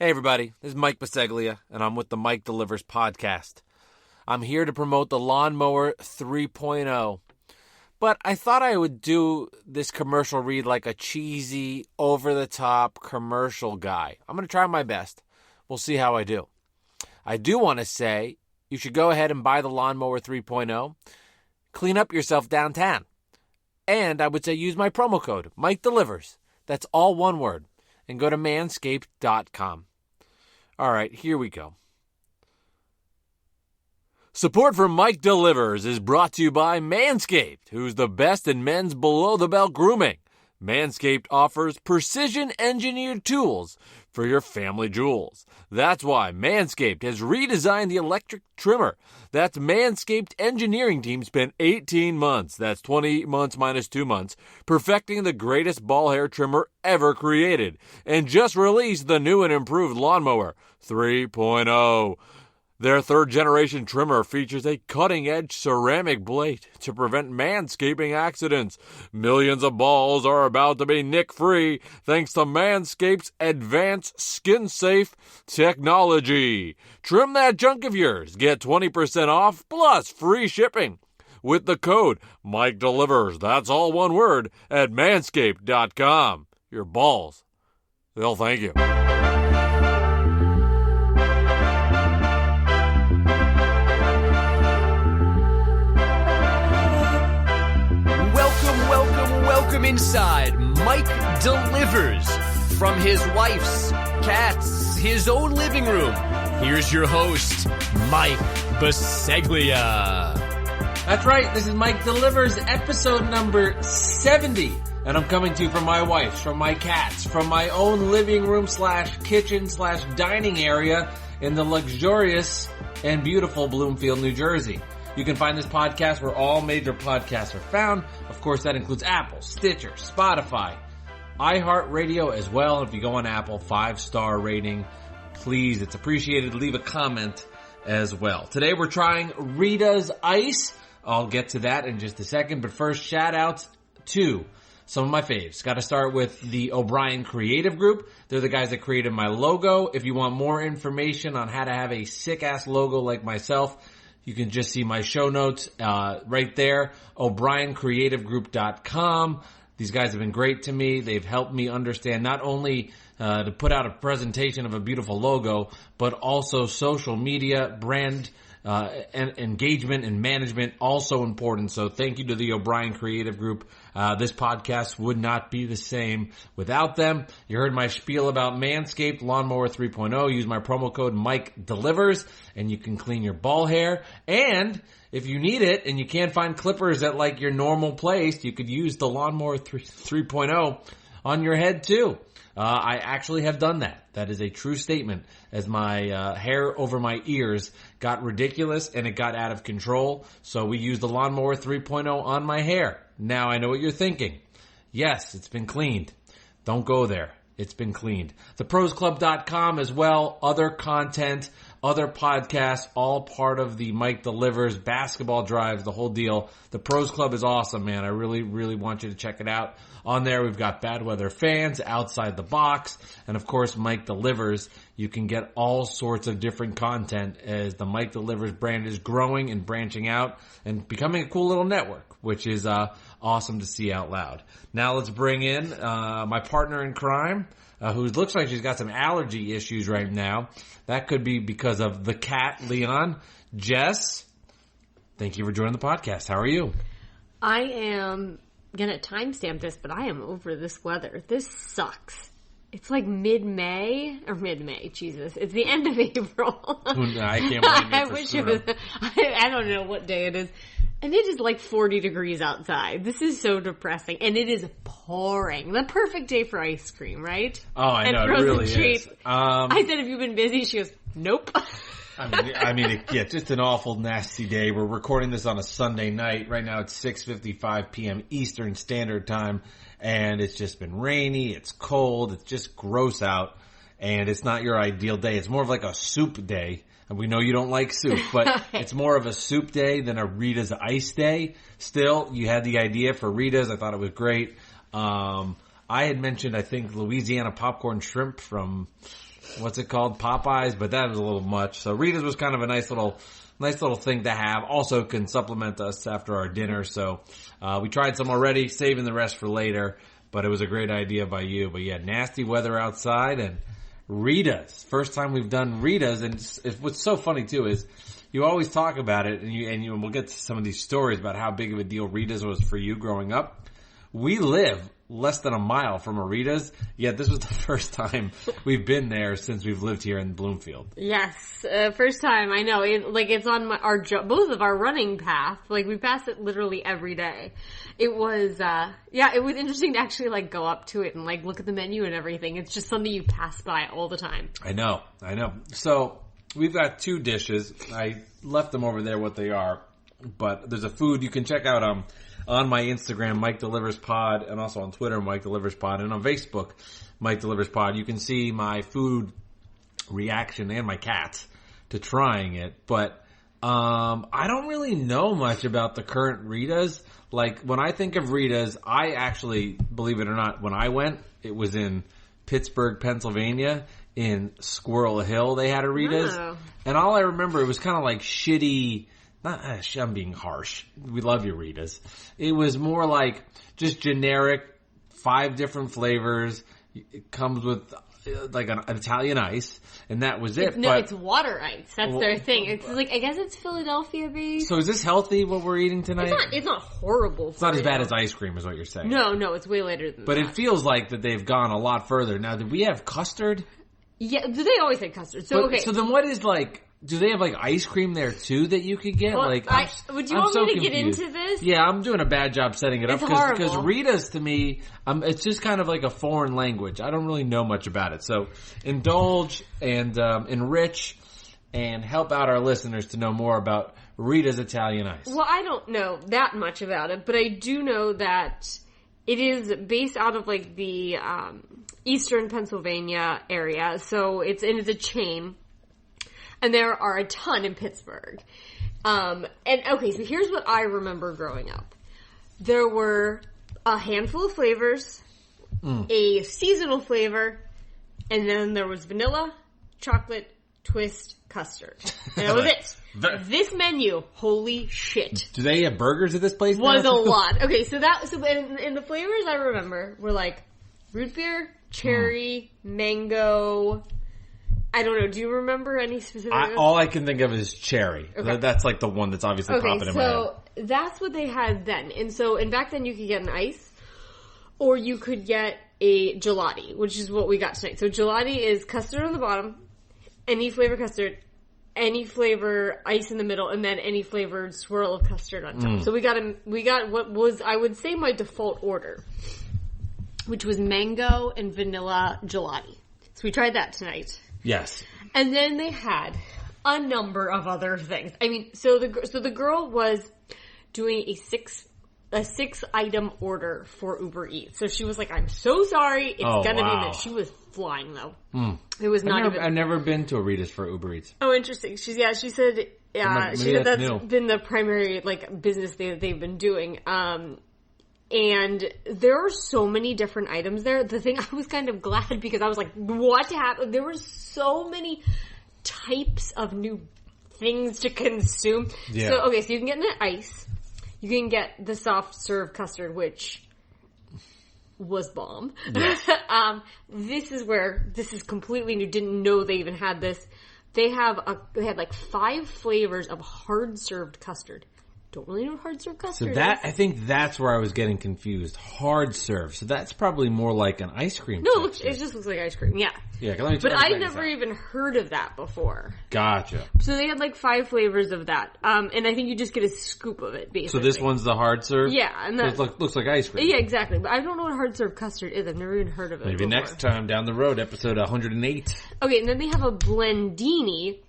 Hey everybody, this is Mike Biseglia, and I'm with the Mike Delivers podcast. I'm here to promote the Lawnmower 3.0, but I thought I would do this commercial read like a cheesy, over-the-top commercial guy. I'm going to try my best. We'll see how I do. I do want to say you should go ahead and buy the Lawnmower 3.0, clean up yourself downtown, and I would say use my promo code, Mike Delivers. That's all one word, and go to manscaped.com. All right, here we go. Support for Mike Delivers is brought to you by Manscaped, who's the best in men's below-the-belt grooming. Manscaped offers precision-engineered tools for your family jewels. That's why Manscaped has redesigned the electric trimmer. That's Manscaped engineering team spent 18 months, that's 20 months minus 2 months, perfecting the greatest ball hair trimmer ever created, and just released the new and improved Lawnmower 3.0. Their third-generation trimmer features a cutting-edge ceramic blade to prevent manscaping accidents. Millions of balls are about to be nick-free thanks to Manscaped's advanced skin-safe technology. Trim that junk of yours. Get 20% off plus free shipping with the code Mike Delivers. That's all one word at manscaped.com. Your balls, they'll thank you. Welcome inside Mike Delivers from his wife's, cat's, his own living room. Here's your host, Mike Biseglia. That's right, this is Mike Delivers, episode number 70. And I'm coming to you from my wife's, from my cat's, from my own living room / kitchen / dining area in the luxurious and beautiful Bloomfield, New Jersey. You can find this podcast where all major podcasts are found. Of course, that includes Apple, Stitcher, Spotify, iHeartRadio as well. If you go on Apple, 5-star rating, please. It's appreciated. Leave a comment as well. Today we're trying Ritas Ice. I'll get to that in just a second. But first, shout outs to some of my faves. Got to start with the O'Brien Creative Group. They're the guys that created my logo. If you want more information on how to have a sick-ass logo like myself, you can just see my show notes right there, o'briencreativegroup.com. These guys have been great to me. They've helped me understand not only to put out a presentation of a beautiful logo, but also social media, brand and engagement and management, also important. So thank you to the O'Brien Creative Group. This podcast would not be the same without them. You heard my spiel about Manscaped Lawnmower 3.0. Use my promo code Mike Delivers, and you can clean your ball hair. And if you need it and you can't find clippers at like your normal place, you could use the Lawnmower 3.0 on your head too. I actually have done that. That is a true statement, as my hair over my ears got ridiculous and it got out of control. So we used the Lawnmower 3.0 on my hair. Now I know what you're thinking. Yes, it's been cleaned. Don't go there. It's been cleaned. TheProsClub.com as well. Other content, other podcasts, all part of the Mike Delivers, basketball drives, the whole deal. The Pros Club is awesome, man. I really, really want you to check it out. On there, we've got Bad Weather Fans, Outside the Box, and of course, Mike Delivers. You can get all sorts of different content as the Mike Delivers brand is growing and branching out and becoming a cool little network, which is awesome to see out loud. Now let's bring in my partner in crime, who looks like she's got some allergy issues right now. That could be because of the cat, Leon. Jess, thank you for joining the podcast. How are you? I am going to timestamp this, but I am over this weather. This sucks. It's like mid-May, Jesus. It's the end of April. I can't blame you. I wish it was, I don't know what day it is. And it is like 40 degrees outside. This is so depressing. And it is pouring. The perfect day for ice cream, right? Oh, I know. It really treats. is. I said, have you been busy? She goes, nope. Just an awful, nasty day. We're recording this on a Sunday night. Right now it's 6:55 p.m. Eastern Standard Time. And it's just been rainy. It's cold. It's just gross out. And it's not your ideal day. It's more of like a soup day. And we know you don't like soup, but it's more of a soup day than a Ritas Ice day. Still, you had the idea for Ritas. I thought it was great. I had mentioned, I think, Louisiana popcorn shrimp from what's it called? Popeyes, but that was a little much. So Rita's was kind of a nice little thing to have. Also can supplement us after our dinner. So, we tried some already, saving the rest for later, but it was a great idea by you. But yeah, nasty weather outside and Rita's. First time we've done Rita's, and what's so funny too is you always talk about it, and we'll get to some of these stories about how big of a deal Rita's was for you growing up. We live less than a mile from a Rita's, yet this was the first time we've been there since we've lived here in Bloomfield. Yes, first time, I know. It's on both of our running path. Like, we pass it literally every day. It was, it was interesting to actually, like, go up to it and, like, look at the menu and everything. It's just something you pass by all the time. I know. So, we've got 2 dishes. I left them over there what they are, but there's a food you can check out, on my Instagram, Mike Delivers Pod, and also on Twitter, Mike Delivers Pod, and on Facebook, Mike Delivers Pod. You can see my food reaction and my cats to trying it. But I don't really know much about the current Rita's. Like, when I think of Rita's, I actually, believe it or not, when I went, it was in Pittsburgh, Pennsylvania, in Squirrel Hill. They had a Rita's. Oh. And all I remember, it was kind of like shitty... I'm being harsh. We love your Ritas. It was more like just generic, 5 different flavors. It comes with like an Italian ice, and that was it. It's water ice. That's their thing. It's like, I guess it's Philadelphia based. So is this healthy, what we're eating tonight? It's not horrible. It's not as bad as ice cream is what you're saying. No, it's way later than that. But it feels like that they've gone a lot further. Now, did we have custard? Yeah, they always had custard. So then what is like... Do they have like ice cream there too that you could get? Well, would you want me to get into this? Yeah, I'm doing a bad job setting it up because horrible. Rita's to me, it's just kind of like a foreign language. I don't really know much about it. So indulge and enrich and help out our listeners to know more about Rita's Italian Ice. Well, I don't know that much about it, but I do know that it is based out of like the eastern Pennsylvania area. So it's a chain. And there are a ton in Pittsburgh. So here's what I remember growing up. There were a handful of flavors, a seasonal flavor, and then there was vanilla, chocolate, twist, custard. And that was it. This menu, holy shit. Do they have burgers at this place? Was a lot. Okay, so and the flavors I remember were like root beer, cherry, mango. I don't know. Do you remember any specific? All I can think of is cherry. Okay. That's like the one that's obviously popping in my head. So that's what they had then. And back then you could get an ice, or you could get a gelati, which is what we got tonight. So gelati is custard on the bottom, any flavor custard, any flavor ice in the middle, and then any flavored swirl of custard on top. So we got what was, I would say, my default order, which was mango and vanilla gelati. So we tried that tonight. Yes. And then they had a number of other things. I mean, so the girl was doing a 6-item order for Uber Eats. So she was like, "I'm so sorry, it's gonna be this." She was flying though. It was not I've never been to a Rita's for Uber Eats. Oh, interesting. She said that's been the primary like business they've been doing. And there are so many different items there. The thing, I was kind of glad because I was like, what happened? There were so many types of new things to consume. Yeah. So you can get an ice. You can get the soft serve custard, which was bomb. Yes. This is completely new. Didn't know they even had this. They had like 5 flavors of hard served custard. Don't really know what hard serve custard is. I think that's where I was getting confused. Hard serve. So that's probably more like an ice cream. No, it just looks like ice cream. Yeah. Yeah. But I never even heard of that before. Gotcha. So they had like 5 flavors of that. And I think you just get a scoop of it, basically. So this one's the hard serve? Yeah. And that so it looks like ice cream. Yeah, exactly. But I don't know what hard serve custard is. I've never even heard of it Maybe before. Next time down the road, episode 108. Okay, and then they have a blendini,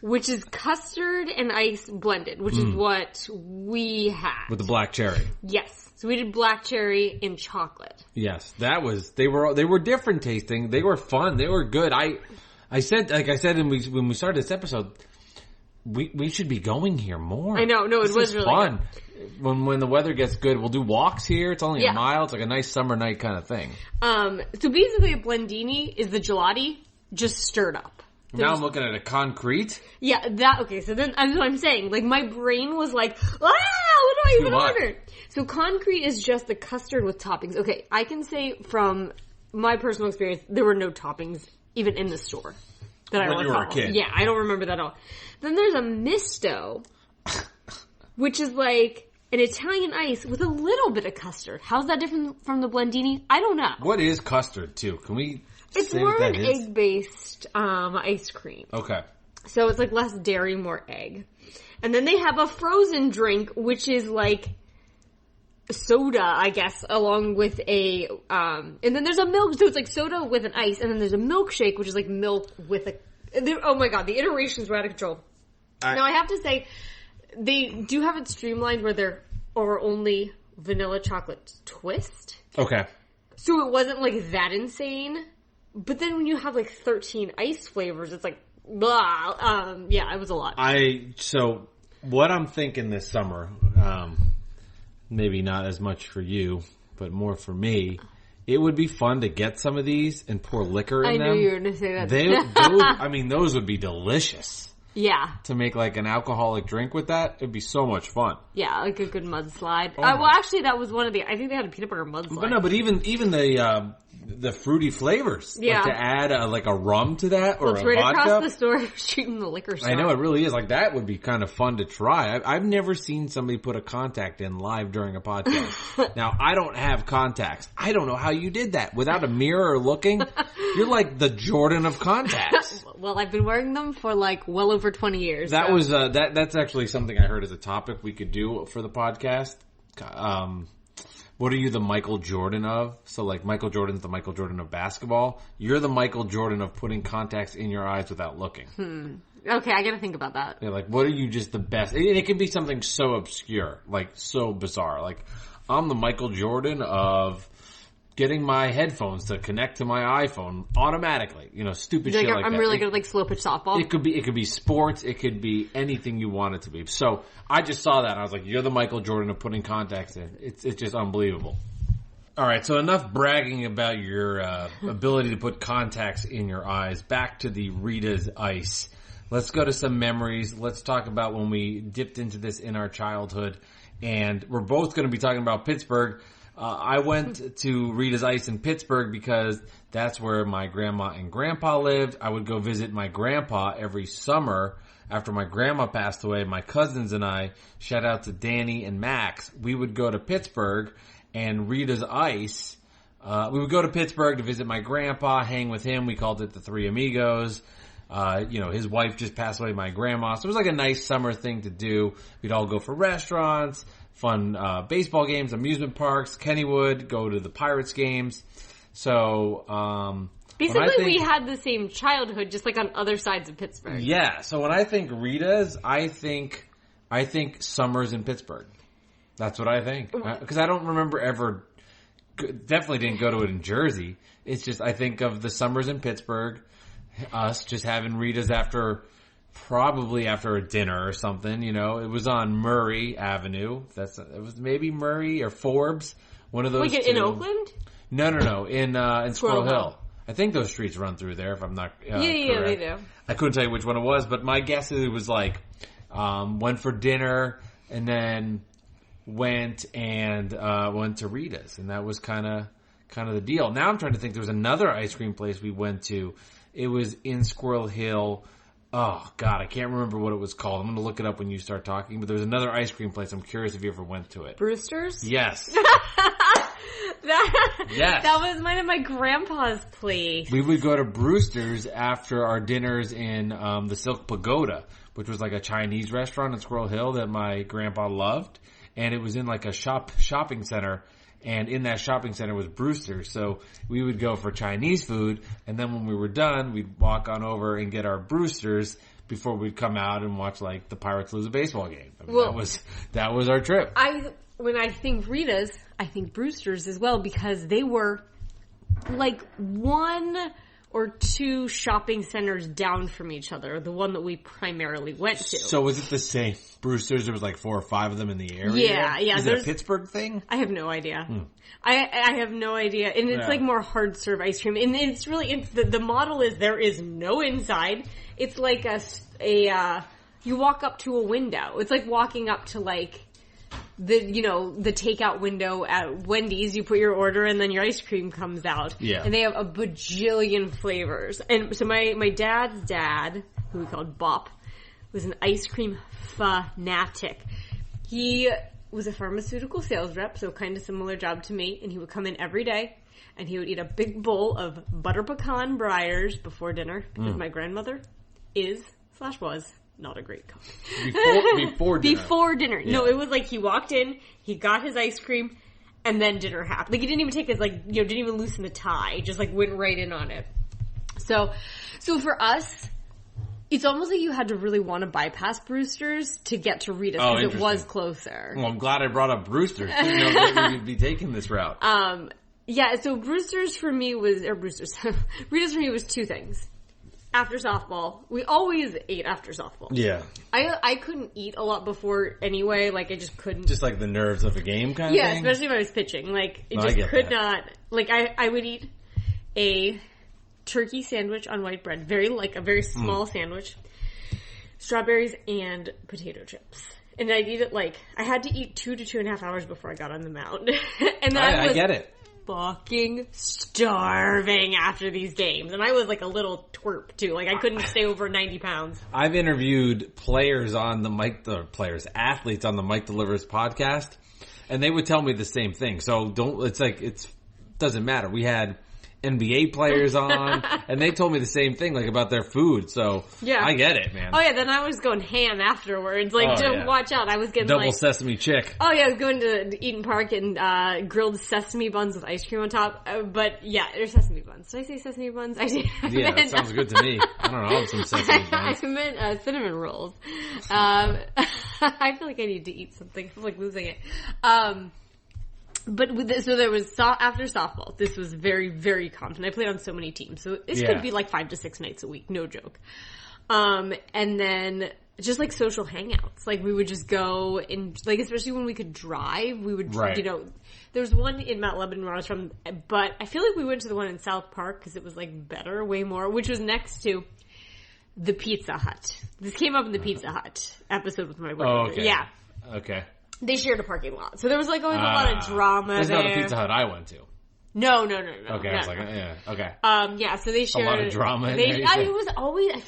which is custard and ice blended, which is what we had. With the black cherry. Yes. So we did black cherry and chocolate. Yes. They were different tasting. They were fun. They were good. I said when we started this episode, we should be going here more. I know. No, it was really fun. Good. When the weather gets good, we'll do walks here. It's only a mile. It's like a nice summer night kind of thing. So basically a blendini is the gelati just stirred up. Now I'm looking at a concrete. Yeah, so then that's what I'm saying. Like, my brain was like, what do I even order? So concrete is just the custard with toppings. Okay, I can say from my personal experience, there were no toppings even in the store that I recall. When you were a kid. Yeah, I don't remember that at all. Then there's a misto, which is like an Italian ice with a little bit of custard. How's that different from the Blendini? I don't know. What is custard, too? Can we... It's more an egg-based ice cream. Okay. So it's like less dairy, more egg. And then they have a frozen drink, which is like soda, I guess, along with a... and then there's a milk, so it's like soda with an ice, and then there's a milkshake, which is like milk with a... Oh my god, the iterations were out of control. Now I have to say, they do have it streamlined where there are only vanilla chocolate twist. Okay. So it wasn't like that insane. But then when you have like 13 ice flavors, it's like, blah. Yeah, it was a lot. So what I'm thinking this summer, maybe not as much for you, but more for me, it would be fun to get some of these and pour liquor in them. I knew you were going to say that. Those would be delicious. Yeah. To make like an alcoholic drink with that, it'd be so much fun. Yeah, like a good mudslide. Well, actually, that was one of the... I think they had a peanut butter mudslide. But even the fruity flavors. Yeah. Like to add a rum to that or it's a right vodka. Across the store, treating the liquor store. I know, it really is. Like that would be kind of fun to try. I've never seen somebody put a contact in live during a podcast. Now, I don't have contacts. I don't know how you did that. Without a mirror or looking, you're like the Jordan of contacts. Well, I've been wearing them for like well over 20 years. That's actually something I heard as a topic we could do for the podcast. What are you the Michael Jordan of? So like Michael Jordan's the Michael Jordan of basketball. You're the Michael Jordan of putting contacts in your eyes without looking. Okay, I gotta think about that. Yeah, like what are you just the best? And it can be something so obscure, like so bizarre. Like I'm the Michael Jordan of getting my headphones to connect to my iPhone automatically. You know, stupid shit like that. I'm really good at like slow pitch softball. It could be sports. It could be anything you want it to be. So I just saw that and I was like, you're the Michael Jordan of putting contacts in. It's just unbelievable. All right, so enough bragging about your ability to put contacts in your eyes. Back to the Ritas Ice. Let's go to some memories. Let's talk about when we dipped into this in our childhood. And we're both going to be talking about Pittsburgh. I went to Ritas Ice in Pittsburgh because that's where my grandma and grandpa lived. I would go visit my grandpa every summer. After my grandma passed away, my cousins and I, shout out to Danny and Max, we would go to Pittsburgh and Ritas Ice. We would go to Pittsburgh to visit my grandpa, hang with him. We called it the Three Amigos. His wife just passed away, my grandma. So it was like a nice summer thing to do. We'd all go for restaurants, fun baseball games, amusement parks, Kennywood, go to the Pirates games. So, basically we had the same childhood, just like on other sides of Pittsburgh. Yeah. So when I think Rita's, I think summers in Pittsburgh. That's what I think. Because I don't remember ever, definitely didn't go to it in Jersey. It's just, I think of the summers in Pittsburgh, us just having Rita's probably after a dinner or something, you know. It was on Murray Avenue. It was maybe Murray or Forbes, one of those. Like in Oakland? No. In Squirrel Hill. I think those streets run through there, if I'm not correct. Yeah, they do. I couldn't tell you which one it was, but my guess is it was like went for dinner and then went to Rita's, and that was kind of the deal. Now I'm trying to think. There was another ice cream place we went to. It was in Squirrel Hill. Oh, God, I can't remember what it was called. I'm going to look it up when you start talking. But there was another ice cream place. I'm curious if you ever went to it. Brewsters? Yes. Yes. That was mine and my grandpa's place. We would go to Brewsters after our dinners in the Silk Pagoda, which was like a Chinese restaurant in Squirrel Hill that my grandpa loved. And it was in like a shopping center. And in that shopping center was Brewster's. So we would go for Chinese food. And then when we were done, we'd walk on over and get our Brewster's before we'd come out and watch like the Pirates lose a baseball game. I mean, that was our trip. When I think Rita's, I think Brewster's as well, because they were like one or 2 shopping centers down from each other, the one that we primarily went to. So was it the same Brewsters? There was like 4 or 5 of them in the area? Yeah. Is it a Pittsburgh thing? I have no idea. I have no idea. And it's like more hard serve ice cream. And it's really, the model is there is no inside. It's like you walk up to a window. It's like walking up to like, the takeout window at Wendy's. You put your order and then your ice cream comes out. Yeah. And they have a bajillion flavors. And so my dad's dad, who we called Bop, was an ice cream fanatic. He was a pharmaceutical sales rep, so kind of similar job to me, and he would come in every day and he would eat a big bowl of butter pecan Breyers before dinner because my grandmother was not a great cook. Before dinner. Before dinner. Yeah. No, it was like he walked in, he got his ice cream, and then dinner happened. Like he didn't even take his didn't even loosen the tie. Just like went right in on it. So for us, it's almost like you had to really want to bypass Brewsters to get to Rita's because it was closer. Well, I'm glad I brought up Brewsters. I didn't know that we'd be taking this route. Yeah, so Rita's for me was 2 things. After softball. We always ate after softball. Yeah. I couldn't eat a lot before anyway. Like, I just couldn't. Just like the nerves of a game kind of thing? Yeah, especially if I was pitching. Like, it could not. Like, I would eat a turkey sandwich on white bread. A very small sandwich. Strawberries and potato chips. And I'd eat it I had to eat 2 to 2.5 hours before I got on the mound. And then I get it. Fucking starving after these games. And I was like a little twerp too. Like I couldn't stay over 90 pounds. I've interviewed athletes on the Mike Delivers podcast, and they would tell me the same thing. So doesn't matter. We had NBA players on, and they told me the same thing, about their food. So yeah. I get it, man. Oh yeah, then I was going ham afterwards. Watch out. I was getting double sesame chick. Oh yeah, I was going to Eaton Park and grilled sesame buns with ice cream on top. But yeah, they're sesame buns. Did I say sesame buns? I did. Yeah, that sounds good to me. I don't know, some sesame buns. I meant cinnamon rolls. I feel like I need to eat something. I feel like losing it. But so there was after softball. This was very, very common. I played on so many teams, so this could be 5 to 6 nights a week, no joke. And then just social hangouts. We would just go and especially when we could drive, we would there was one in Mount Lebanon where I was from, but I feel like we went to the one in South Park because it was better, way more, which was next to the Pizza Hut. This came up in the Pizza Hut episode with my brother. Oh, okay. Yeah. Okay. They shared a parking lot. So there was always a lot of drama That's there. not the Pizza Hut I went to. No. Okay, no. I was yeah, okay. Yeah, so they shared... A lot of drama in there. I feel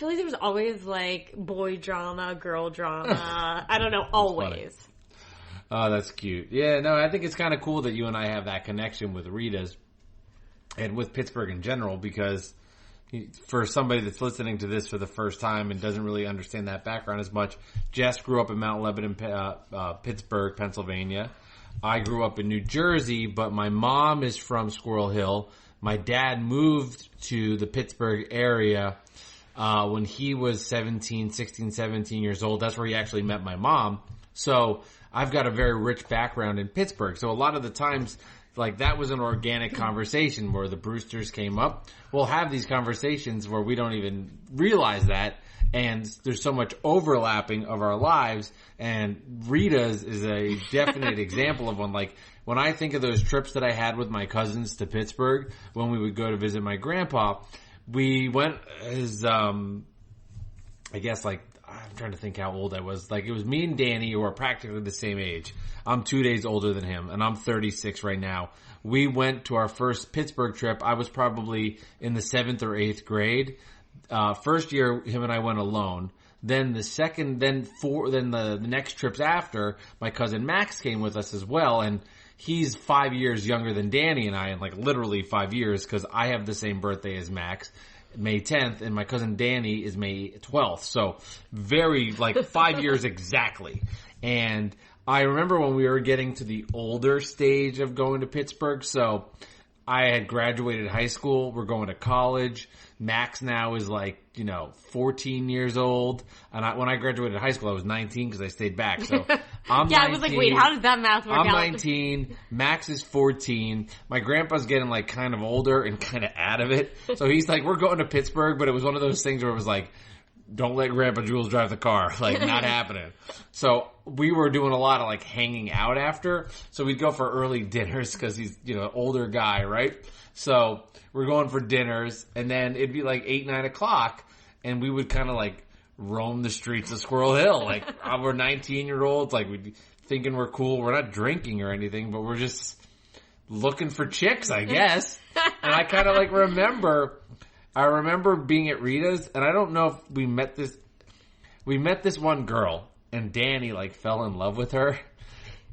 like there was always, boy drama, girl drama. I don't know, always. Oh, that's cute. Yeah, no, I think it's kind of cool that you and I have that connection with Rita's and with Pittsburgh in general, because for somebody that's listening to this for the first time and doesn't really understand that background as much, Jess grew up in Mount Lebanon, Pittsburgh, Pennsylvania. I grew up in New Jersey, but my mom is from Squirrel Hill. My dad moved to the Pittsburgh area when he was 17 years old. That's where he actually met my mom. So I've got a very rich background in Pittsburgh. So a lot of the times, that was an organic conversation where the Brewsters came up. We'll have these conversations where we don't even realize that, and there's so much overlapping of our lives, and Rita's is a definite example of one. When I think of those trips that I had with my cousins to Pittsburgh, when we would go to visit my grandpa, we went as, I'm trying to think how old I was. It was me and Danny, who are practically the same age. I'm 2 days older than him, and I'm 36 right now. We went to our first Pittsburgh trip. I was probably in the 7th or 8th grade. First year, him and I went alone. Then the next trips after, my cousin Max came with us as well, and he's 5 years younger than Danny and I, and literally 5 years, because I have the same birthday as Max, May 10th, and my cousin Danny is May 12th. So very 5 years exactly. And I remember when we were getting to the older stage of going to Pittsburgh. So I had graduated high school. We're going to college. Max now is 14 years old. And when I graduated high school, I was 19 because I stayed back. So I'm 19. I was like, wait, how does that math work out? I'm 19. Max is 14. My grandpa's getting kind of older and kind of out of it. So he's like, we're going to Pittsburgh, but it was one of those things where it was like, don't let Grandpa Jules drive the car. Not happening. So we were doing a lot of hanging out after. So we'd go for early dinners because he's, older guy, right? So we're going for dinners, and then it'd be 8, 9 o'clock, and we would kind of roam the streets of Squirrel Hill. We're 19-year-olds, we'd be thinking we're cool. We're not drinking or anything, but we're just looking for chicks, I guess. And I kind of I remember being at Rita's, and I don't know if we met this one girl, and Danny fell in love with her,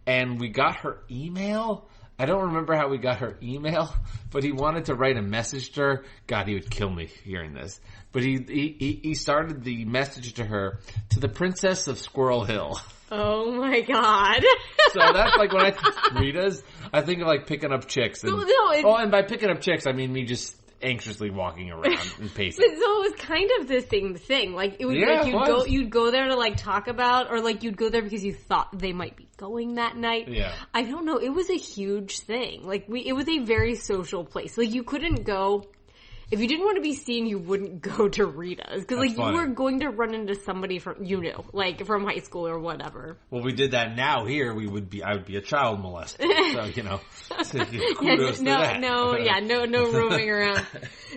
and we got her email. I don't remember how we got her email, but he wanted to write a message to her. God, he would kill me hearing this. But he started the message to her, to the Princess of Squirrel Hill. Oh my God. So that's when I think Rita's, I think of picking up chicks. And, and by picking up chicks, I mean me just anxiously walking around and pacing. But so it was kind of the same thing. It was you'd go there to talk about, or you'd go there because you thought they might be going that night. Yeah. I don't know. It was a huge thing. It was a very social place. You couldn't go. If you didn't want to be seen, you wouldn't go to Rita's. Because, you were going to run into somebody from, from high school or whatever. Well, we did that now here. I would be a child molester. So, kudos to that. No roaming around.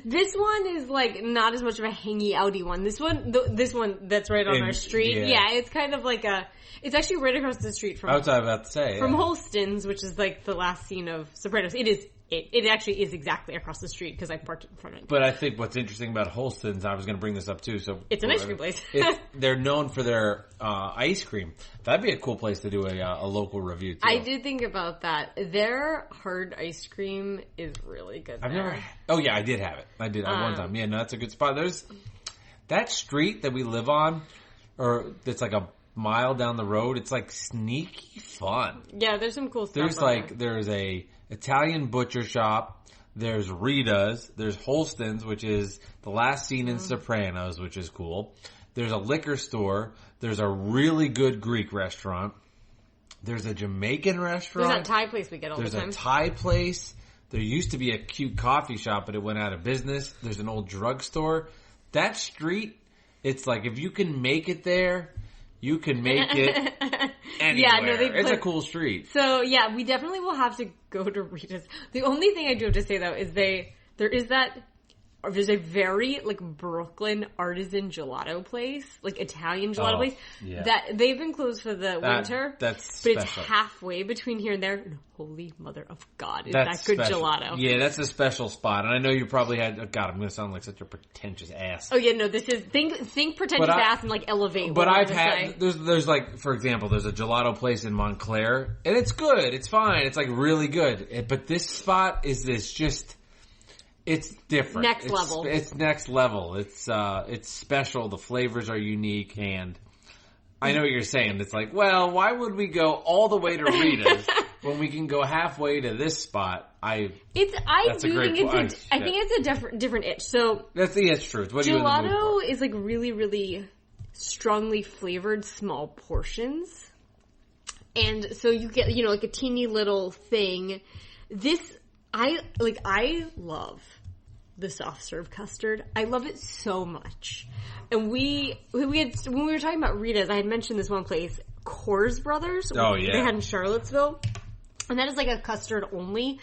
This one is, not as much of a hangy outy one. This one that's right on our street. Yeah, it's kind of it's actually right across the street from. I was about to say. From Holstens, which is, the last scene of Sopranos. It actually is exactly across the street because I parked in front of it. But I think what's interesting about Holstens, I was going to bring this up too. So it's an ice cream place. They're known for their ice cream. That'd be a cool place to do a local review too. I did think about that. Their hard ice cream is really good. I've never. Oh yeah, I did have it. I did one time. Yeah, no, that's a good spot. There's that street that we live on, or that's a mile down the road. It's sneaky fun. Yeah, there's some cool stuff. There's a Italian butcher shop. There's Rita's. There's Holstens, which is the last scene in Sopranos, which is cool. There's a liquor store. There's a really good Greek restaurant. There's a Jamaican restaurant. There's that Thai place we get all the time. There's a Thai place. There used to be a cute coffee shop, but it went out of business. There's an old drugstore. That street, it's if you can make it there, you can make it anywhere. It's a cool street. So, yeah, we definitely will have to go to Rita's. The only thing I do have to say, though, is there's a very, Brooklyn artisan gelato place, Italian gelato place, that they've been closed for the winter. That's special. But it's halfway between here and there. And holy mother of God, is that good gelato. Yeah, that's a special spot. And I know you probably had, oh God, I'm going to sound like such a pretentious ass. Oh yeah, no, this is, think pretentious ass and elevate. But I've had, there's for example, there's a gelato place in Montclair, and it's good, it's fine, it's really good. But this spot is it's different. Next level. It's next level. It's special. The flavors are unique, and I know what you're saying. It's why would we go all the way to Rita's when we can go halfway to this spot? I think it's a different itch. So that's truth. What gelato is really, really strongly flavored small portions, and so you get a teeny little thing. I love the soft serve custard. I love it so much. And when we were talking about Rita's, I had mentioned this one place, Coors Brothers. Oh yeah. They had in Charlottesville. And that is a custard only.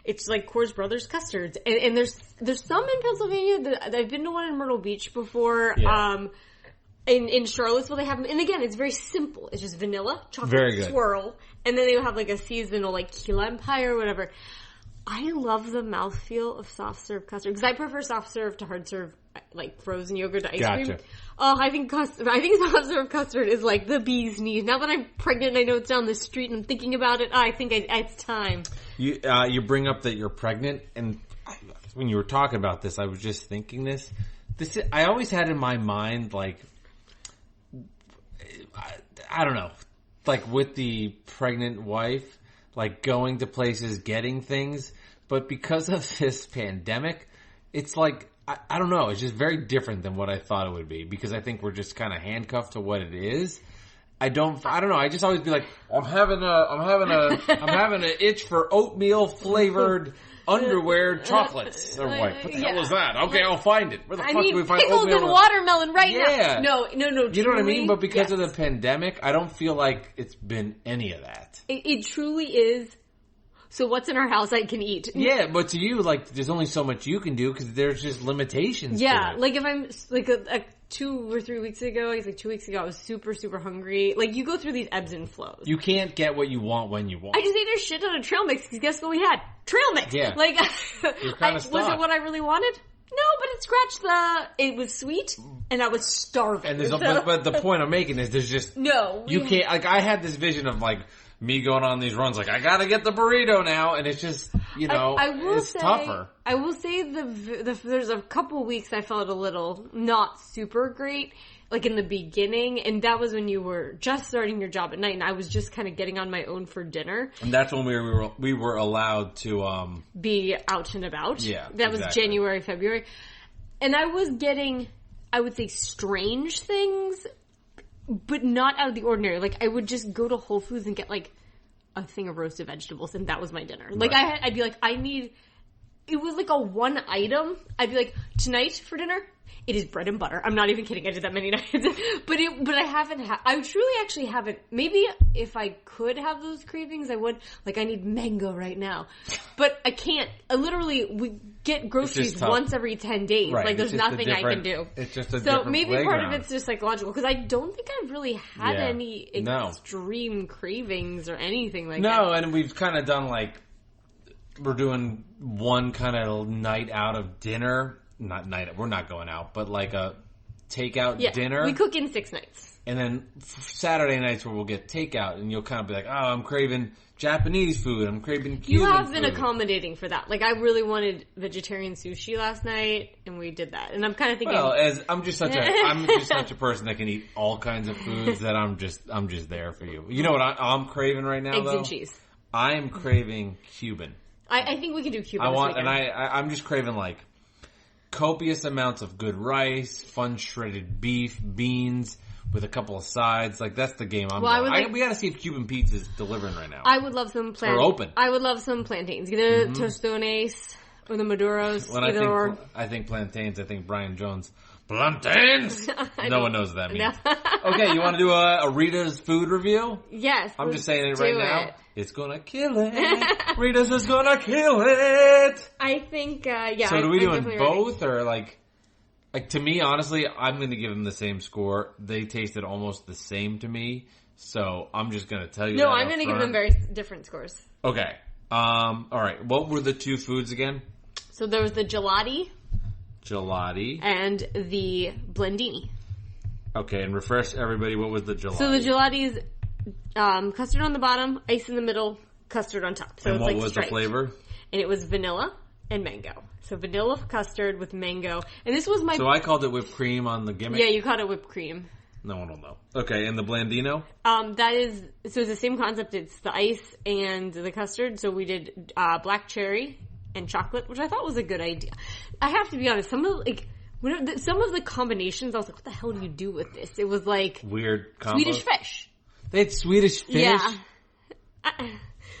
It's Coors Brothers custards. And there's some in Pennsylvania I've been to one in Myrtle Beach before. Yeah. In Charlottesville, they have them. And again, it's very simple. It's just vanilla, chocolate swirl. And then they have a seasonal key lime pie or whatever. I love the mouthfeel of soft serve custard because I prefer soft serve to hard serve, frozen yogurt to ice cream. Oh, I think soft serve custard is the bee's knees. Now that I'm pregnant and I know it's down the street and I'm thinking about it, I think it's time. You bring up that you're pregnant, and when you were talking about this, I was just thinking this. I always had in my mind I don't know, with the pregnant wife. Going to places, getting things. But because of this pandemic, it's I don't know. It's just very different than what I thought it would be because I think we're just kind of handcuffed to what it is. I don't know. I just always be like, I'm having an itch for oatmeal flavored underwear chocolates. I'm like, what the hell is that? Okay, I'll find it. Where the fuck do we find pickled oatmeal? And watermelon now. No. You know what I mean? But because of the pandemic, I don't feel like it's been any of that. It truly is. So what's in our house I can eat? Yeah, but to you, like, there's only so much you can do because there's just limitations. Yeah, to it. like if I'm like 2 or 3 weeks ago, I guess like 2 weeks ago, I was super, super hungry. Like you go through these ebbs and flows. You can't get what you want when you want. I just ate a shit ton of trail mix because guess what we had? Trail mix. Yeah. Like, was it what I really wanted? No, but it scratched it was sweet and I was starving. And but the point I'm making is there's just, you can't, like I had this vision of like, me going on these runs, like, I gotta get the burrito now, and it's just, it's tougher. I will say there's a couple weeks I felt a little not super great, like in the beginning, and that was when you were just starting your job at night, and I was just kind of getting on my own for dinner. And that's when we were allowed to, be out and about. Yeah, that was January, February. And I was getting, I would say, strange things, but not out of the ordinary. Like, I would just go to Whole Foods and get, like, a thing of roasted vegetables, and that was my dinner. Like, right. I'd be like, it was like a one item. I'd be like, tonight for dinner, it is bread and butter. I'm not even kidding. I did that many nights. but I haven't I truly actually haven't. Maybe if I could have those cravings, I would. Like, I need mango right now. But I can't. We get groceries once every 10 days. Right. Like, there's nothing I can do. It's just a so different maybe playground. part of it's just psychological. Because I don't think I've really had any extreme cravings or anything like that. No, and we've kind of done, like, we're doing one kind of night out of dinner. We're not going out, but like a takeout dinner. We cook in 6 nights. And then Saturday nights where we'll get takeout, and you'll kind of be like, oh, I'm craving Japanese food. I'm craving Cuban food. You have been accommodating for that. Like, I really wanted vegetarian sushi last night, and we did that. And I'm kind of thinking... Well, I'm just such a person that can eat all kinds of foods that I'm just there for you. You know what I'm craving right now, Eggs and cheese. I am craving Cuban. I think we can do Cuban this weekend. And I'm just craving, like, copious amounts of good rice, fun shredded beef, beans, with a couple of sides. Like, that's the game I'm going. We gotta see if Cuban pizza is delivering right now. I would love some plantains. Or open. I would love some plantains. Either Tostones or the Maduros. I think plantains. I think Brian Jones. Plantains! No one knows what that means. No. Okay, you want to do a Rita's food review? Yes. I'm just saying it right now. It's gonna kill it. Rita's is gonna kill it. I think, yeah. So, do we do both, or like, to me, honestly, I'm gonna give them the same score. They tasted almost the same to me, so I'm just gonna tell you. No, I'm gonna give them very different scores. Okay. All right. What were the two foods again? So there was the gelati. And the blendini. Okay, and refresh everybody. What was the gelati? So the gelati is custard on the bottom, ice in the middle, custard on top. So and it's what like was striped. The flavor? And it was vanilla and mango. So vanilla custard with mango. And this was my... So I called it whipped cream on the gimmick? Yeah, you called it whipped cream. No one will know. Okay, and the blandino? That is... So it's the same concept. It's the ice and the custard. So we did black cherry and chocolate, which I thought was a good idea. I have to be honest, some of the combinations, I was like, what the hell do you do with this? It was like... Weird combo? Swedish fish. They had Swedish fish? Yeah.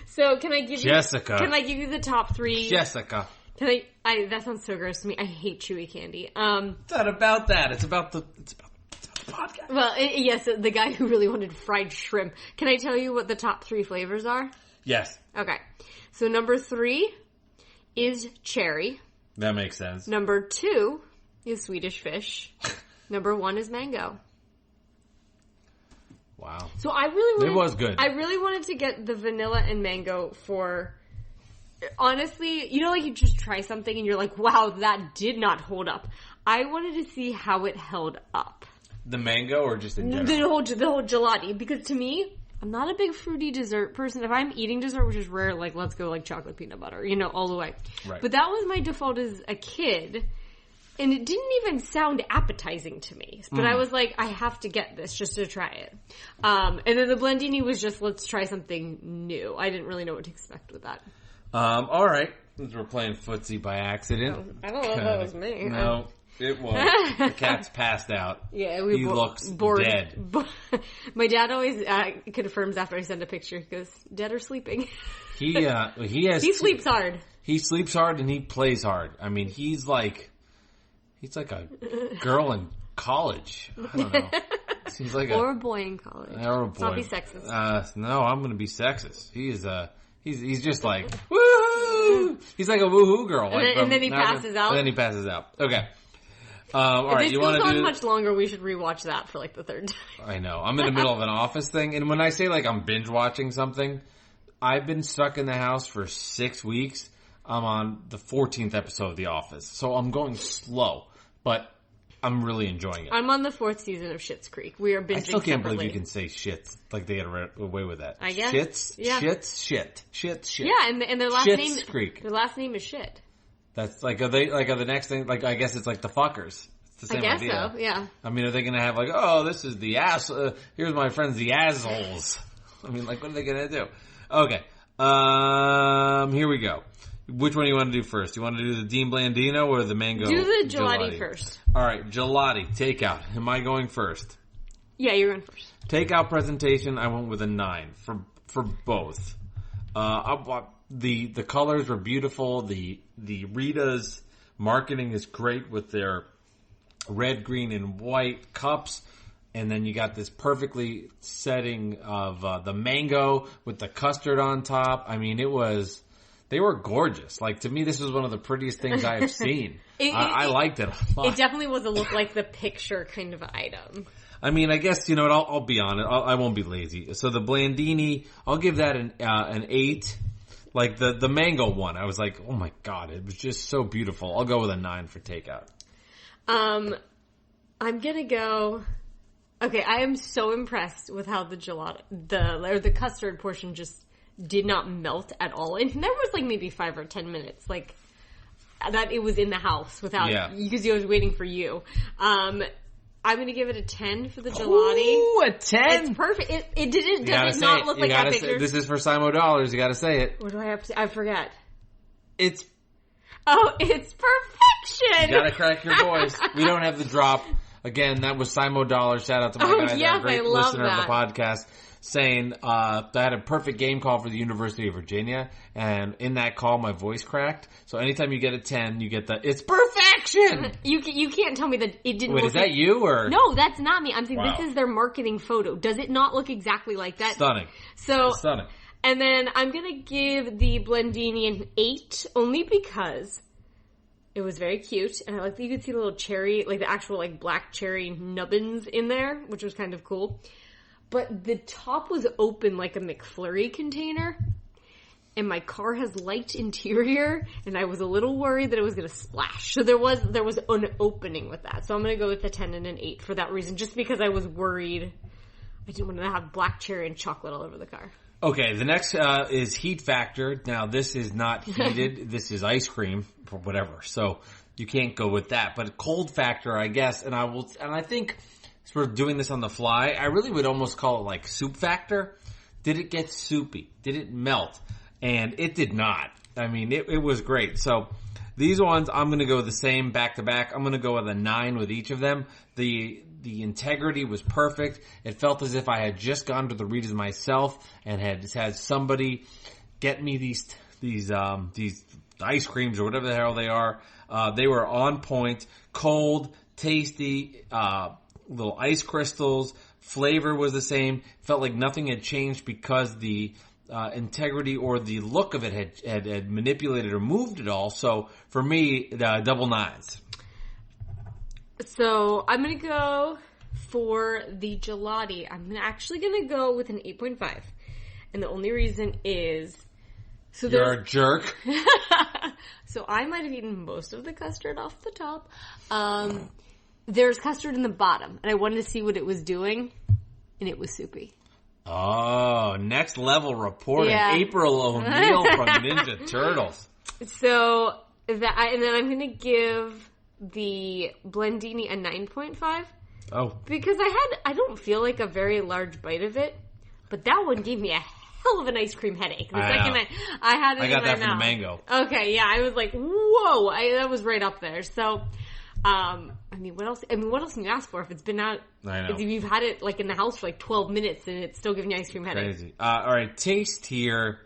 So can I give Jessica. Can I give you the top 3? Jessica. Can I that sounds so gross to me. I hate chewy candy. It's not about that. It's about the podcast. Well, yes, the guy who really wanted fried shrimp. Can I tell you what the top 3 flavors are? Yes. Okay. So number 3 is cherry. That makes sense. Number 2 is Swedish fish. Number 1 is mango. Wow. So I really wanted... It was good. I really wanted to get the vanilla and mango for... Honestly, you know, like you just try something and you're like, wow, that did not hold up. I wanted to see how it held up. The mango or just in general? The whole gelati. Because to me, I'm not a big fruity dessert person. If I'm eating dessert, which is rare, like let's go like chocolate peanut butter, you know, all the way. Right. But that was my default as a kid. And it didn't even sound appetizing to me. But I was like, I have to get this just to try it. And then the blendini was just, let's try something new. I didn't really know what to expect with that. All right. We're playing footsie by accident. I don't know if that was me. No, it was. The cat's passed out. Yeah, he looks bored. Dead. My dad always confirms after I send a picture. He goes, "Dead or sleeping?" He sleeps hard. He sleeps hard and he plays hard. I mean, he's like a girl in college. I don't know. Seems like or a boy in college. Or a boy. Not be sexist. No, I'm going to be sexist. He's just like woohoo. He's like a woohoo girl. And then he passes out. And then he passes out. Okay. All right. You want to do much longer? We should rewatch that for like the third time. I know. I'm in the middle of an office thing, and when I say like I'm binge watching something, I've been stuck in the house for 6 weeks. I'm on the 14th episode of The Office, so I'm going slow, but I'm really enjoying it. I'm on the 4th season of Schitt's Creek. We are binging. I still can't separately. believe you can say shit like they get away with that. I guess. Shit. Yeah, and their last Schitt's Creek. Their last name is Shit. That's like are the next thing? Like I guess it's like the fuckers. It's the same I guess idea. so. Yeah. I mean, are they going to have like, oh, this is the ass? Here's my friends, the assholes. I mean, like, what are they going to do? Okay. Here we go. Which one do you want to do first? You want to do the Dean Blandino or the mango? Do the gelati first. All right, gelati takeout. Am I going first? Yeah, you're going first. Takeout presentation. I went with a 9 for both. The colors were beautiful. The Rita's marketing is great with their red, green, and white cups. And then you got this perfectly setting of the mango with the custard on top. I mean, they were gorgeous. Like, to me, this was one of the prettiest things I have seen. I liked it a lot. It definitely was a look like the picture kind of item. I mean, I guess, you know what, I'll be on it. I won't be lazy. So the Blandini, I'll give that an 8. Like, the mango one, I was like, oh my god, it was just so beautiful. I'll go with a 9 for takeout. I'm gonna go... Okay, I am so impressed with how the gelato, the custard portion just did not melt at all. And there was like maybe 5 or 10 minutes, like, that it was in the house without, because I was waiting for you. I'm gonna give it a 10 for the gelati. Ooh, a 10? It's perfect. It does it not look like that picture? This is for Simo Dollars, you gotta say it. What do I have to say? I forget. It's perfection! You gotta crack your voice. We don't have the drop. Again, that was Simo Dollar. Shout out to my guys, yes, a great I love listener that. of the podcast, saying I had a perfect game call for the University of Virginia, and in that call, my voice cracked. So anytime you get a 10, you get it's perfection! You can't tell me that it didn't Wait, look is that you, or? No, that's not me. I'm saying Wow. This is their marketing photo. Does it not look exactly like that? Stunning. Stunning. And then I'm gonna give the Blandini an 8, only because it was very cute, and I like that you could see the little cherry, like the actual like black cherry nubbins in there, which was kind of cool. But the top was open like a McFlurry container, and my car has light interior, and I was a little worried that it was going to splash. So there was an opening with that. So I'm going to go with a 10 and an 8 for that reason, just because I was worried. I didn't want to have black cherry and chocolate all over the car. Okay, the next is heat factor. Now, this is not heated. This is ice cream or whatever. So you can't go with that. But cold factor, I guess, and I think we're doing this on the fly. I really would almost call it like soup factor. Did it get soupy? Did it melt? And it did not. I mean, it was great. So these ones, I'm going to go the same back to back. I'm going to go with a 9 with each of them. The integrity was perfect. It felt as if I had just gone to the Ritas myself and had somebody get me these ice creams or whatever the hell they are. They were on point, cold, tasty, little ice crystals. Flavor was the same. Felt like nothing had changed because the integrity or the look of it had manipulated or moved it all. So for me, double 9s. So I'm going to go for the gelati. I'm actually going to go with an 8.5. And the only reason is... You're a jerk. So I might have eaten most of the custard off the top. There's custard in the bottom. And I wanted to see what it was doing. And it was soupy. Oh, next level reporting. Yeah. April O'Neil from Ninja Turtles. So, and then I'm going to give the Blandini a 9.5. Oh. Because I don't feel like a very large bite of it, but that one gave me a hell of an ice cream headache. The second I had it in my mouth. I got that from the mango. Okay, yeah, I was like, whoa, that was right up there. So, what else can you ask for if it's been out? I know. If you've had it like in the house for like 12 minutes and it's still giving you ice cream headache. Crazy. All right, taste here.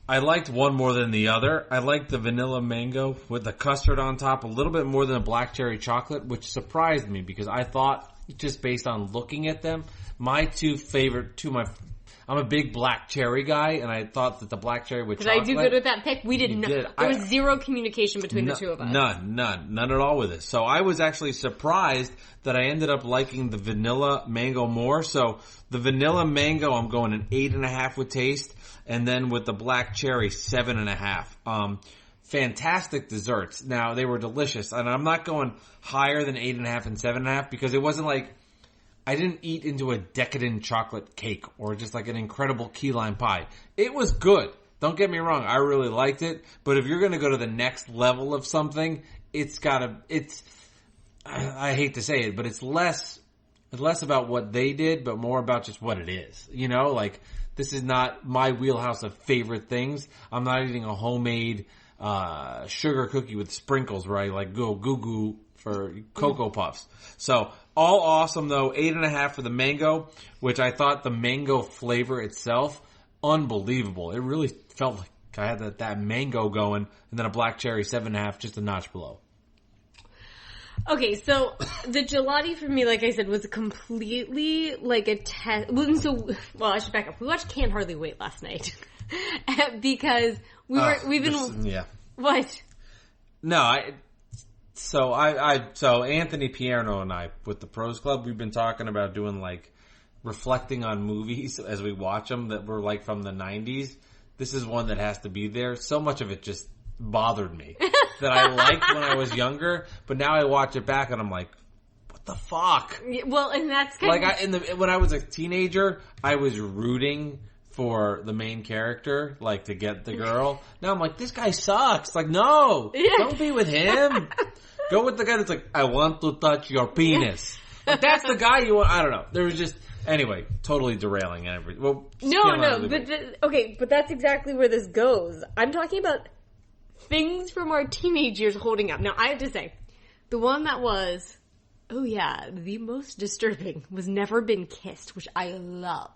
I liked one more than the other. I liked the vanilla mango with the custard on top a little bit more than the black cherry chocolate, which surprised me because I thought, just based on looking at them, my I'm a big black cherry guy, and I thought that the black cherry with chocolate... Did I do good with that pick? We did not. There was zero communication between the two of us. None at all with it. So I was actually surprised that I ended up liking the vanilla mango more. So the vanilla mango, I'm going an 8.5 with taste, and then with the black cherry, 7.5. Fantastic desserts. Now, they were delicious, and I'm not going higher than 8.5 and 7.5 because it wasn't like... I didn't eat into a decadent chocolate cake or just like an incredible key lime pie. It was good. Don't get me wrong. I really liked it. But if you're going to go to the next level of something, I hate to say it, but it's less about what they did, but more about just what it is. You know, like this is not my wheelhouse of favorite things. I'm not eating a homemade, sugar cookie with sprinkles where I like go goo for Cocoa Puffs. So, all awesome though. 8.5 for the mango, which I thought the mango flavor itself, unbelievable. It really felt like I had that mango going, and then a black cherry, 7.5, just a notch below. Okay, so the gelati for me, like I said, was completely like a test. I should back up. We watched Can't Hardly Wait last night because What? No, So Anthony Pierno and I, with the Pros Club, we've been talking about doing like reflecting on movies as we watch them that were like from the 90s. This is one that has to be there. So much of it just bothered me that I liked when I was younger, but now I watch it back and I'm like, what the fuck? Well, and that's kind of... when I was a teenager, I was rooting for the main character, like to get the girl. Now I'm like, this guy sucks. Like, no, don't be with him. Go with the guy that's like, I want to touch your penis. Like, that's the guy you want. I don't know. There was just, anyway, totally derailing everything. Well, but that's exactly where this goes. I'm talking about things from our teenage years holding up. Now, I have to say, the one that was, the most disturbing was Never Been Kissed, which I love.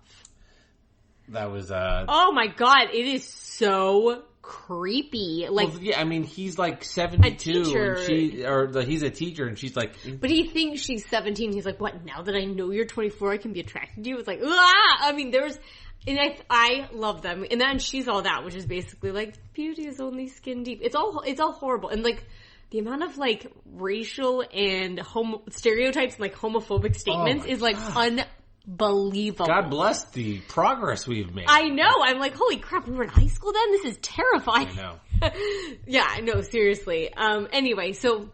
That was, oh my god, it is so creepy. Like, well, yeah, I mean, he's like 72, and he's a teacher, and she's like... But he thinks she's 17, he's like, what, now that I know you're 24, I can be attracted to you? It's like, I mean, and I love them. And then She's All That, which is basically like, beauty is only skin deep. It's all horrible. And like, the amount of like, racial and stereotypes and like, homophobic statements is like, unbelievable. God bless the progress we've made. I know. I'm like, holy crap, we were in high school then? This is terrifying. I know. Yeah, I know, seriously. Anyway, so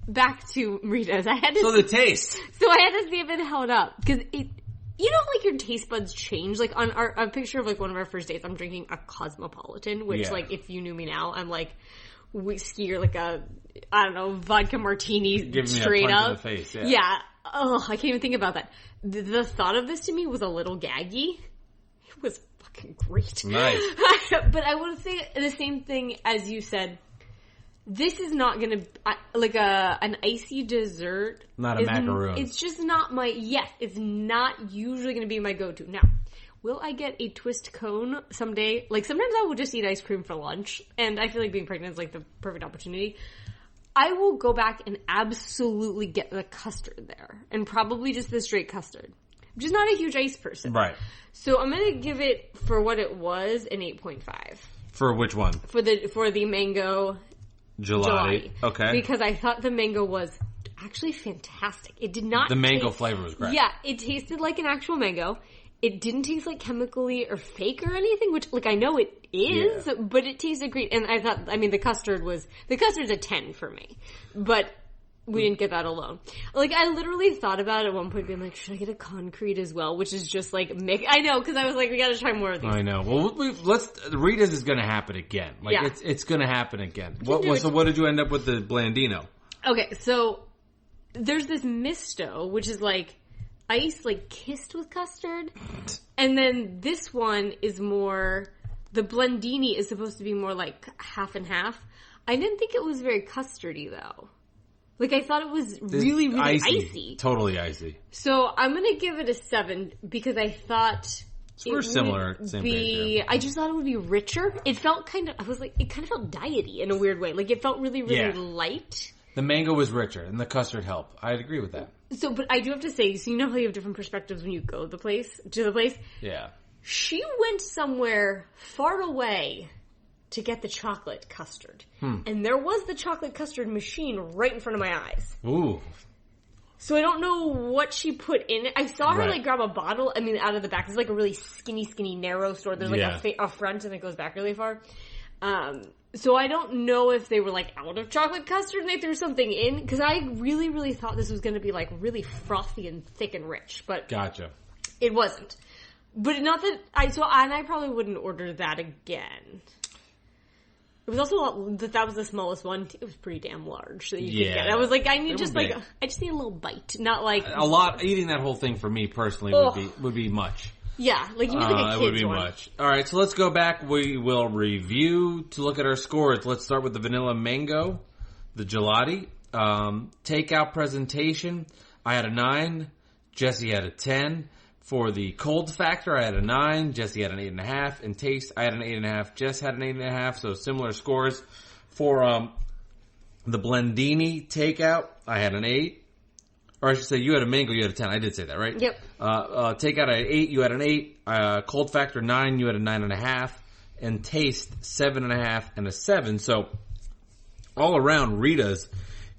back to Ritas. The taste. So I had to see if it held up. Because like your taste buds change. Like on a picture of like one of our first dates, I'm drinking a Cosmopolitan, which like if you knew me now, I'm like whiskey or like a, I don't know, vodka martini straight up. In the face, yeah. Oh, I can't even think about that. The thought of this to me was a little gaggy. It was fucking great. Nice. But I would say the same thing as you said. This is not going to, like an icy dessert. Not a macaroon. It's just not it's not usually going to be my go-to. Now, will I get a twist cone someday? Like sometimes I will just eat ice cream for lunch, and I feel like being pregnant is like the perfect opportunity. I will go back and absolutely get the custard there. And probably just the straight custard. I'm just not a huge ice person. Right. So I'm going to give it, for what it was, an 8.5. For which one? For the mango gelati. Okay. Because I thought the mango was actually fantastic. It did not The mango flavor was great. Yeah, it tasted like an actual mango. It didn't taste like chemically or fake or anything, which, like, I know it is, but it tasted great. And I thought, the custard's a 10 for me. But we didn't get that alone. Like, I literally thought about it at one point being like, should I get a concrete as well? Which is just like, I know, because I was like, we gotta try more of these. I know. Well, Rita's is gonna happen again. Like, it's gonna happen again. So what did you end up with the Blandino? Okay, so there's this misto, which is like, Ice, like, kissed with custard. And then this one is more... The Blendini is supposed to be more like half and half. I didn't think it was very custardy, though. Like, I thought it was really, really icy. Totally icy. So, I'm going to give it a 7 because I thought... We're similar. Same page, yeah. I just thought it would be richer. It felt kind of... I was like... It kind of felt diety in a weird way. Like, it felt really, really light. The mango was richer, and the custard helped. I'd agree with that. So, but I do have to say, so you know how you have different perspectives when you go to the place? Yeah. She went somewhere far away to get the chocolate custard. And there was the chocolate custard machine right in front of my eyes. Ooh. So I don't know what she put in it. I saw her, like, grab a bottle, out of the back. It's like a really skinny, narrow store. There's, like, a front and it goes back really far. So I don't know if they were, like, out of chocolate custard and they threw something in. Because I really, really thought this was going to be, like, really frothy and thick and rich. But gotcha. It wasn't. But not that and I probably wouldn't order that again. It was also that was the smallest one. It was pretty damn large that you could get. I was like, I just need a little bite, not like a lot. Eating that whole thing for me personally would be much. Yeah, like you need like a kid's it would be one. Much. All right, so let's go back. We will review to look at our scores. Let's start with the vanilla mango, the gelati. Takeout presentation. I had a 9. Jesse had a 10. For the cold factor, I had a 9. Jesse had an 8.5. In taste, I had an 8.5. Jess had an 8.5. So similar scores. For the Blendini takeout, I had an 8. Or I should say, you had a mango, you had a 10. I did say that, right? Yep. Takeout, I had 8. You had an 8. Cold factor, 9. You had a 9.5. And taste, 7.5 and a 7. So all around, Rita's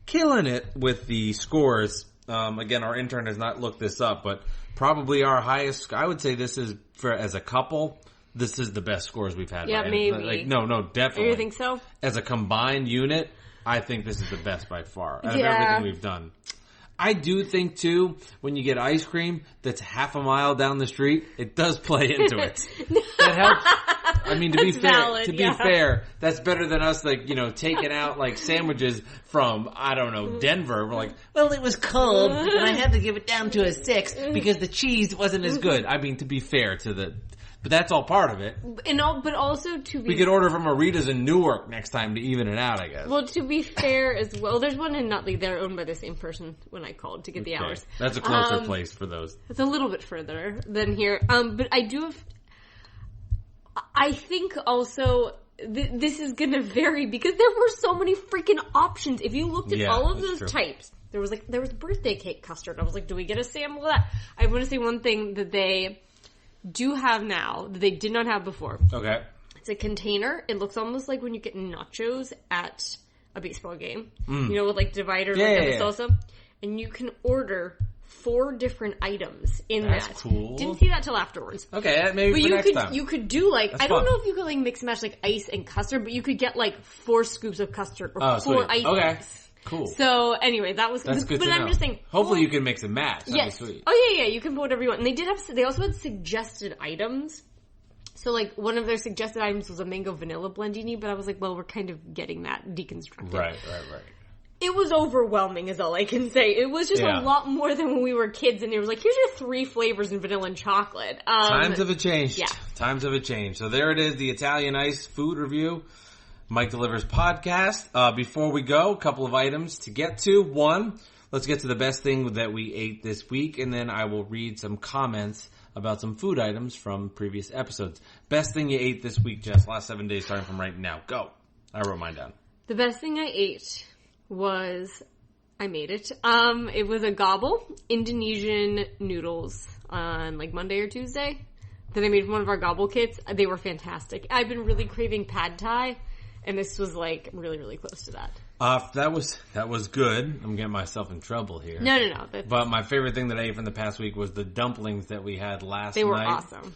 killing it with the scores. Again, our intern has not looked this up, but probably our highest. I would say this is as a couple. This is the best scores we've had. Yeah, maybe. No, definitely. You think so? As a combined unit, I think this is the best by far out of everything we've done. I do think too, when you get ice cream that's half a mile down the street, it does play into it. That helps. I mean, to be fair, that's better than us, like, taking out, like, sandwiches from, I don't know, Denver. We're like, well, it was cold, and I had to give it down to a 6 because the cheese wasn't as good. I mean, to be fair but that's all part of it. But also we could order from a Rita's in Newark next time to even it out, I guess. Well, to be fair as well, there's one in Nutley. They're owned by the same person when I called to get the hours. That's a closer place for those. It's a little bit further than here. But I do have... I think also this is going to vary because there were so many freaking options. If you looked at all of those types, there was birthday cake custard. I was like, do we get a sample of that? I want to say one thing that they do have now that they did not have before. Okay. It's a container. It looks almost like when you get nachos at a baseball game. With like dividers the salsa. And you can order 4 different items in that. That's cool. Didn't see that till afterwards. Okay, maybe for next time. You could do like, That's I don't fun. know if you could like mix and match like ice and custard, but you could get like 4 scoops of custard or 4 ice. Okay, cool. So anyway, that's good to know. I'm just saying. Hopefully you can mix and match. That'd yes. be sweet. Oh yeah, you can put whatever you want. And they also had suggested items. So like one of their suggested items was a mango vanilla blendini, but I was like, well, we're kind of getting that deconstructed. Right. It was overwhelming is all I can say. It was just a lot more than when we were kids and it was like, here's your 3 flavors in vanilla and chocolate. Times have changed. Yeah. Times have changed. So there it is, the Italian Ice food review. Mike Delivers podcast. Before we go, a couple of items to get to. One, let's get to the best thing that we ate this week, and then I will read some comments about some food items from previous episodes. Best thing you ate this week, Jess. Last 7 days starting from right now. Go. I wrote mine down. The best thing I ate I made it. It was a gobble Indonesian noodles on like Monday or Tuesday that I made from one of our gobble kits. They were fantastic. I've been really craving pad thai, and this was like really, really close to that. That was good. I'm getting myself in trouble here. No. But my favorite thing that I ate from the past week was the dumplings that we had last night. They were awesome.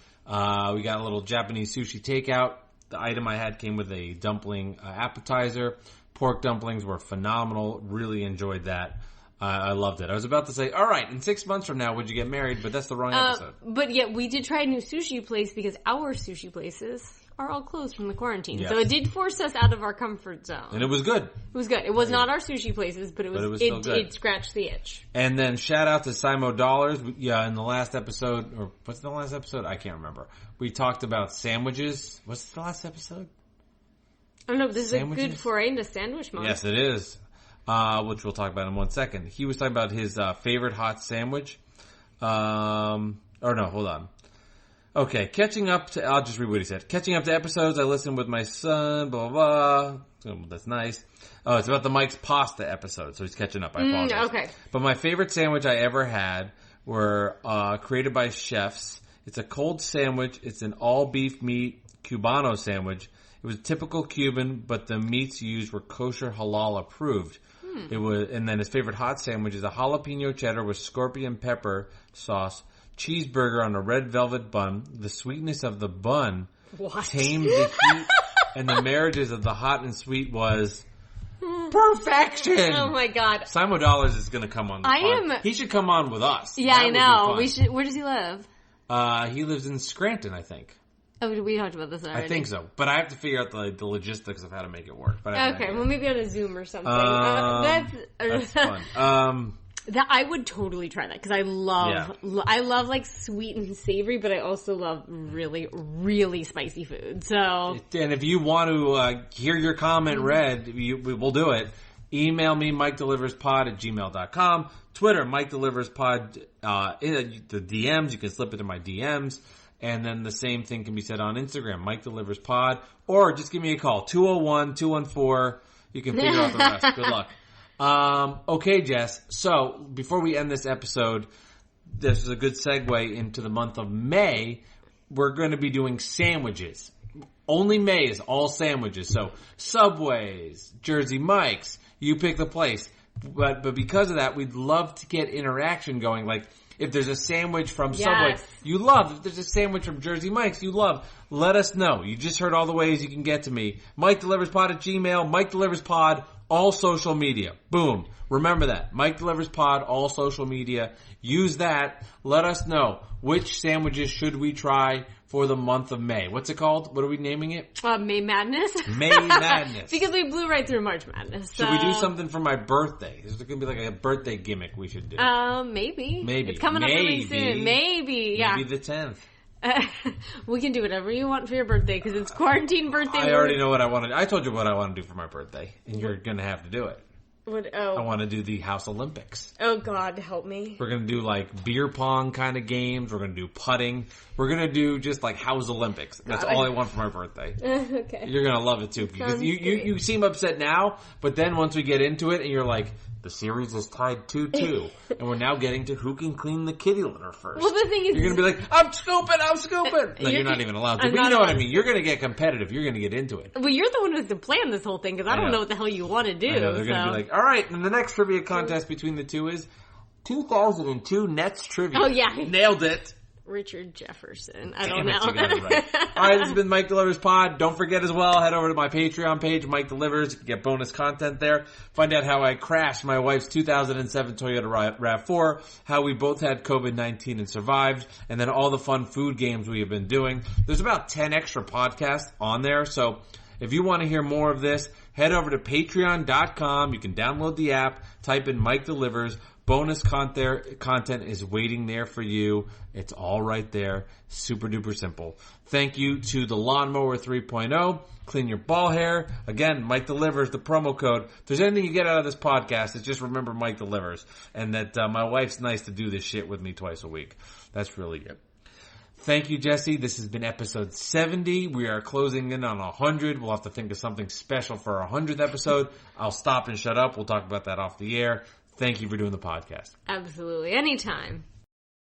We got a little Japanese sushi takeout. The item I had came with a dumpling appetizer. Pork dumplings were phenomenal. Really enjoyed that. I loved it. I was about to say, all right, in 6 months from now, would you get married? But that's the wrong episode. But yeah, we did try a new sushi place because our sushi places are all closed from the quarantine. Yes. So it did force us out of our comfort zone. And it was good. It was good. It was not our sushi places, but it still good. It scratched the itch. And then shout out to Simo Dollars. Yeah, in the last episode, or what's the last episode? I can't remember. We talked about sandwiches. What's the last episode? I don't know, but this sandwiches? Is a good foray into sandwich month. Yes, it is. Which we'll talk about in 1 second. He was talking about his favorite hot sandwich. Hold on. Okay, catching up to, I'll just read what he said. Catching up to episodes, I listened with my son, blah, blah, blah. That's nice. Oh, it's about the Mike's Pasta episode, so he's catching up. I apologize. Okay. But my favorite sandwich I ever had were created by chefs. It's a cold sandwich. It's an all-beef meat Cubano sandwich. It was typical Cuban, but the meats used were kosher halal approved. It was, and then his favorite hot sandwich is a jalapeno cheddar with scorpion pepper sauce, cheeseburger on a red velvet bun. The sweetness of the bun tamed the heat, and the marriages of the hot and sweet was perfection. Oh my god! Simo Dollars is going to come on. He should come on with us. Yeah, I know. We should. Where does he live? He lives in Scranton, I think. Oh, we talked about this already. I think so, but I have to figure out the logistics of how to make it work. But okay, well maybe on a Zoom or something. That's fun. I would totally try that because I love like sweet and savory, but I also love really, really spicy food. So, and if you want to hear your comment read, we'll do it. Email me, MikeDeliversPod@gmail.com. Twitter, MikeDeliversPod. In the DMs, you can slip it in my DMs. And then the same thing can be said on Instagram, Mike Delivers Pod, or just give me a call, 201-214. You can figure out the rest. Good luck. Okay, Jess. So before we end this episode, this is a good segue into the month of May. We're going to be doing sandwiches. Only May is all sandwiches. So Subways, Jersey Mike's, you pick the place. But because of that, we'd love to get interaction going. Like, if there's a sandwich from Subway you love, if there's a sandwich from Jersey Mike's you love, let us know. You just heard all the ways you can get to me. MikeDeliversPod@gmail, MikeDeliversPod, all social media. Boom. Remember that. MikeDeliversPod, all social media. Use that. Let us know which sandwiches should we try for the month of May. What's it called? What are we naming it? May Madness. May Madness. Because we blew right through March Madness. Should we do something for my birthday? Is there going to be like a birthday gimmick we should do? Maybe. It's coming up really soon. Maybe, yeah. Maybe the 10th. We can do whatever you want for your birthday because it's quarantine birthday. I already know what I want to do. I told you what I want to do for my birthday, and you're going to have to do it. I want to do the House Olympics. Oh, God, help me. We're going to do, like, beer pong kind of games. We're going to do putting. We're going to do just, like, House Olympics. That's all I want for my birthday. Okay. You're going to love it, too. Because you seem upset now, but then once we get into it, and you're like, the series is tied 2-2. And we're now getting to who can clean the kitty litter first. Well, the thing is... You're going to be like, I'm scooping! No, you're not even allowed to. But you know what I mean. You're going to get competitive. You're going to get into it. Well, you're the one who has to plan this whole thing, because I don't know what the hell you want to do. I know. They're going to be like, all right, and the next trivia contest between the two is 2002 Nets trivia. Oh, yeah. Nailed it. Richard Jefferson. I don't know. You got it right. All right, this has been Mike Delivers Pod. Don't forget as well, head over to my Patreon page, Mike Delivers. You can get bonus content there. Find out how I crashed my wife's 2007 Toyota Rav4, how we both had COVID-19 and survived, and then all the fun food games we have been doing. There's about 10 extra podcasts on there, so if you want to hear more of this, head over to patreon.com. You can download the app, type in Mike Delivers. Bonus content is waiting there for you. It's all right there. Super duper simple. Thank you to the Lawnmower 3.0. Clean your ball hair. Again, Mike Delivers, the promo code. If there's anything you get out of this podcast, it's just remember Mike Delivers. And that my wife's nice to do this shit with me twice a week. That's really good. Thank you, Jesse. This has been episode 70. We are closing in on 100. We'll have to think of something special for our 100th episode. I'll stop and shut up. We'll talk about that off the air. Thank you for doing the podcast. Absolutely. Anytime.